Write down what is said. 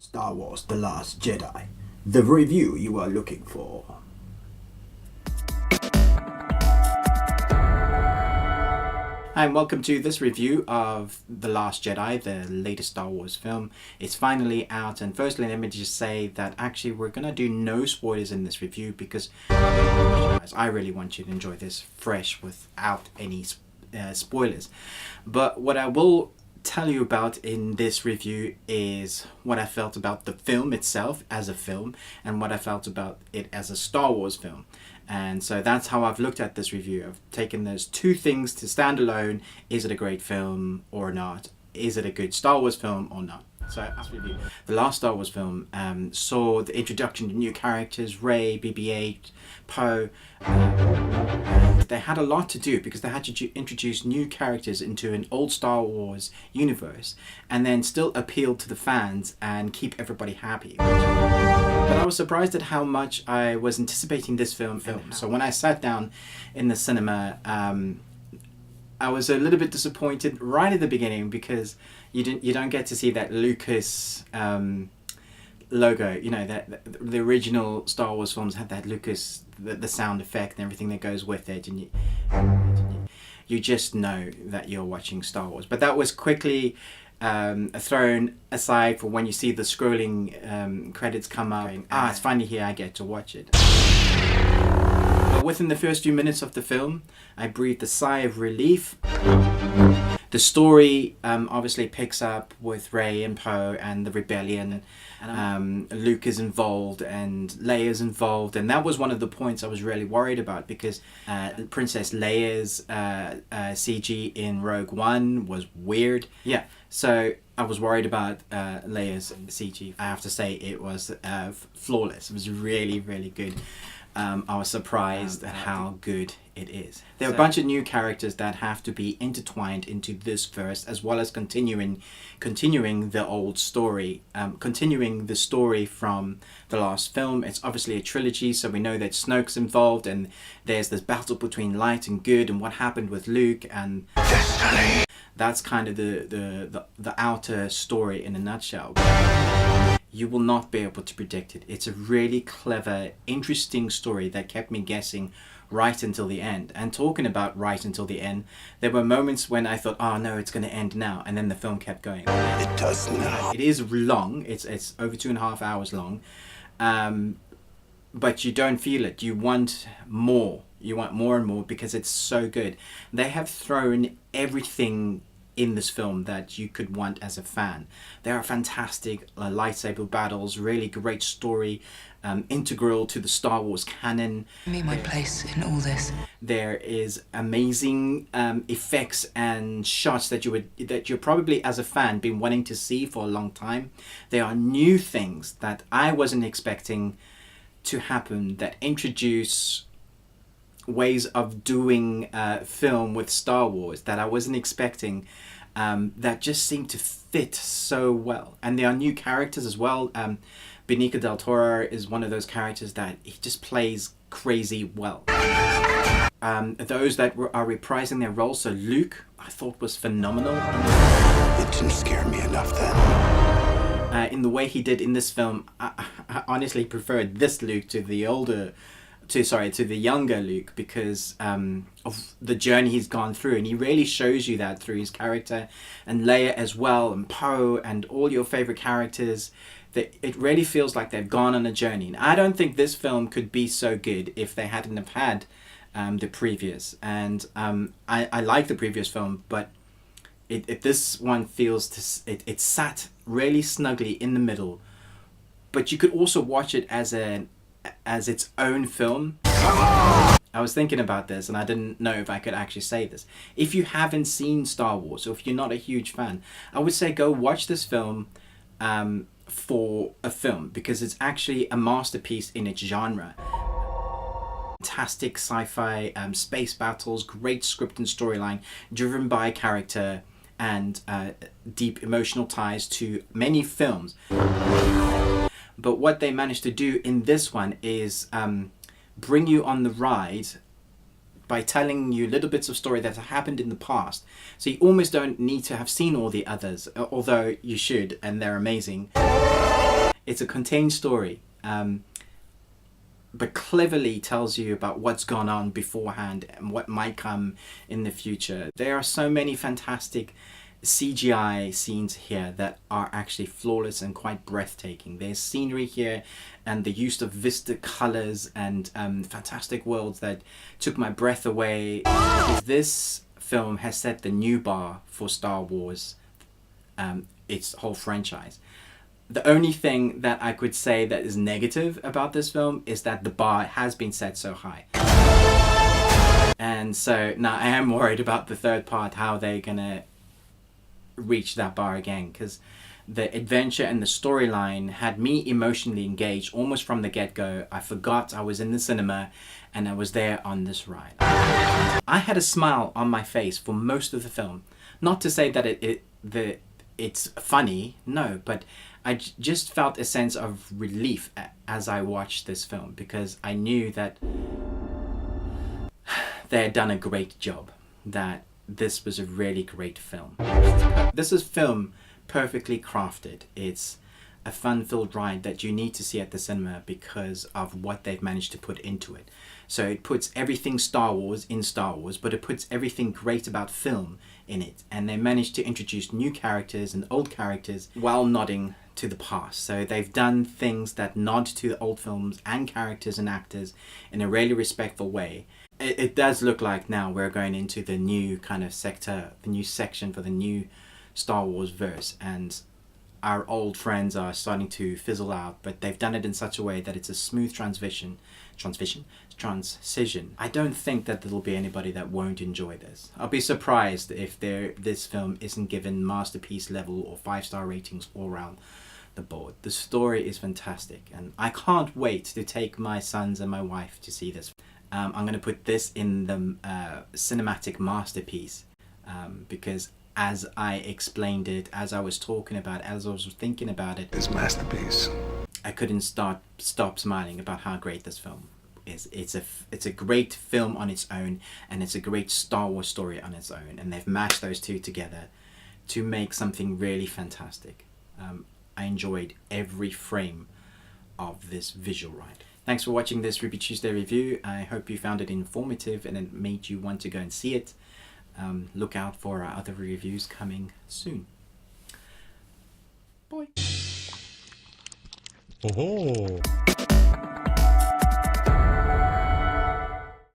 Star Wars The Last Jedi, the review you are looking for. Hi and welcome to this review of The Last Jedi, the latest Star Wars film. It's finally out, and firstly let me just say that actually we're going to do no spoilers in this review because I really want you to enjoy this fresh without any spoilers. But what I will tell you about in this review is what I felt about the film itself as a film and what I felt about it as a Star Wars film. And so that's how I've looked at this review. I've taken those two things to stand alone. Is it a great film or not? Is it a good Star Wars film or not? So let's review. The last Star Wars film saw the introduction to new characters, Rey, BB-8, Poe. They had a lot to do because they had to introduce new characters into an old Star Wars universe and then still appeal to the fans and keep everybody happy. But I was surprised at how much I was anticipating this film. So when I sat down in the cinema, I was a little bit disappointed right at the beginning because you don't get to see that Lucas logo. You know, that the original Star Wars films had that Lucas, the sound effect and everything that goes with it, and you just know that you're watching Star Wars. But that was quickly thrown aside for when you see the scrolling credits come up. It's finally here, I get to watch it. But within the first few minutes of the film, I breathed a sigh of relief. The story obviously picks up with Rey and Poe and the rebellion. Luke is involved and Leia's involved, and that was one of the points I was really worried about because Princess Leia's CG in Rogue One was weird. Yeah, so I was worried about Leia's CG. I have to say it was flawless. It was really, really good. I was surprised at how good it is. There are a bunch of new characters that have to be intertwined into this verse, as well as continuing the old story, continuing the story from the last film. It's obviously a trilogy, so we know that Snoke's involved, and there's this battle between light and good, and what happened with Luke and Destiny. That's kind of the outer story in a nutshell. You will not be able to predict it. It's a really clever, interesting story that kept me guessing right until the end. And talking about right until the end, there were moments when I thought, oh no, it's going to end now. And then the film kept going. It does now. It is long. It's over 2.5 hours long. But you don't feel it. You want more. You want more and more because it's so good. They have thrown everything in this film that you could want as a fan. There are fantastic lightsaber battles, really great story, integral to the Star Wars canon. My place in all this. There is amazing effects and shots that you're probably as a fan been wanting to see for a long time. There are new things that I wasn't expecting to happen that introduce ways of doing film with Star Wars that I wasn't expecting, that just seem to fit so well. And there are new characters as well. Benicio del Toro is one of those characters that he just plays crazy well. Those that are reprising their roles, so Luke, I thought was phenomenal. It didn't scare me enough then. In the way he did in this film, I honestly preferred this Luke to the younger Luke because of the journey he's gone through, and he really shows you that through his character, and Leia as well, and Poe, and all your favorite characters. That it really feels like they've gone on a journey. And I don't think this film could be so good if they hadn't have had the previous. And I like the previous film, but this one feels it sat really snugly in the middle. But you could also watch it as its own film. I was thinking about this and I didn't know if I could actually say this. If you haven't seen Star Wars, or if you're not a huge fan, I would say go watch this film for a film, because it's actually a masterpiece in its genre. Fantastic sci-fi space battles, great script and storyline driven by character, and deep emotional ties to many films. But what they managed to do in this one is bring you on the ride by telling you little bits of story that have happened in the past. So you almost don't need to have seen all the others, although you should, and they're amazing. It's a contained story, but cleverly tells you about what's gone on beforehand and what might come in the future. There are so many fantastic CGI scenes here that are actually flawless and quite breathtaking. There's scenery here and the use of vista colors and fantastic worlds that took my breath away. This film has set the new bar for Star Wars, its whole franchise. The only thing that I could say that is negative about this film is that the bar has been set so high. And so now I am worried about the third part, how they're gonna reach that bar again, because the adventure and the storyline had me emotionally engaged almost from the get-go. I forgot I was in the cinema and I was there on this ride. I had a smile on my face for most of the film. Not to say that it's funny, no, but I just felt a sense of relief as I watched this film, because I knew that they had done a great job, that this was a really great film. This is film perfectly crafted. It's a fun-filled ride that you need to see at the cinema because of what they've managed to put into it. So it puts everything Star Wars in Star Wars, but it puts everything great about film in it. And they managed to introduce new characters and old characters while nodding to the past. So they've done things that nod to the old films and characters and actors in a really respectful way. It does look like now we're going into the new kind of sector, the new section for the new Star Wars verse, and our old friends are starting to fizzle out, but they've done it in such a way that it's a smooth transition. I don't think that there'll be anybody that won't enjoy this. I'll be surprised if this film isn't given masterpiece level or 5-star ratings all around the board. The story is fantastic, and I can't wait to take my sons and my wife to see this. I'm going to put this in the cinematic masterpiece, because as I explained it, as I was talking about it, as I was thinking about it, His masterpiece. I couldn't stop smiling about how great this film is. It's a great film on its own, and it's a great Star Wars story on its own, and they've mashed those two together to make something really fantastic. I enjoyed every frame of this visual ride. Thanks for watching this Ruby Tuesday review. I hope you found it informative and it made you want to go and see it. Look out for our other reviews coming soon. Bye. Oh.